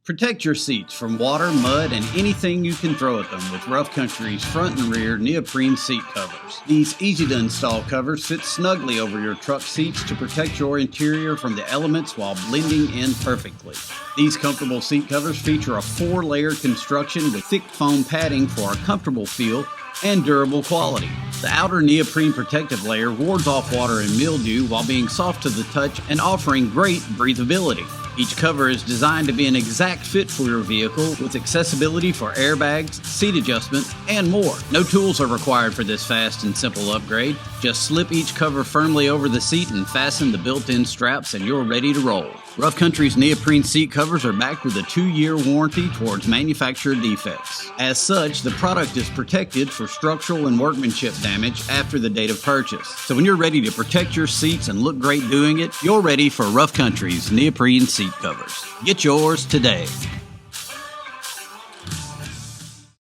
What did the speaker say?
Protect your seats from water, mud, and anything you can throw at them with Rough Country's front and rear Neoprene seat covers. These easy-to-install covers fit snugly over your truck seats to protect your interior from the elements while blending in perfectly. These comfortable seat covers feature a 4-layer construction with thick foam padding for a comfortable feel and durable quality. The outer neoprene protective layer wards off water and mildew while being soft to the touch and offering great breathability. Each cover is designed to be an exact fit for your vehicle with accessibility for airbags, seat adjustment, and more. No tools are required for this fast and simple upgrade. Just slip each cover firmly over the seat and fasten the built-in straps and you're ready to roll. Rough Country's neoprene seat covers are backed with a 2-year warranty towards manufacturer defects. As such, the product is protected for structural and workmanship damage after the date of purchase. So when you're ready to protect your seats and look great doing it, you're ready for Rough Country's neoprene seat covers. Get yours today.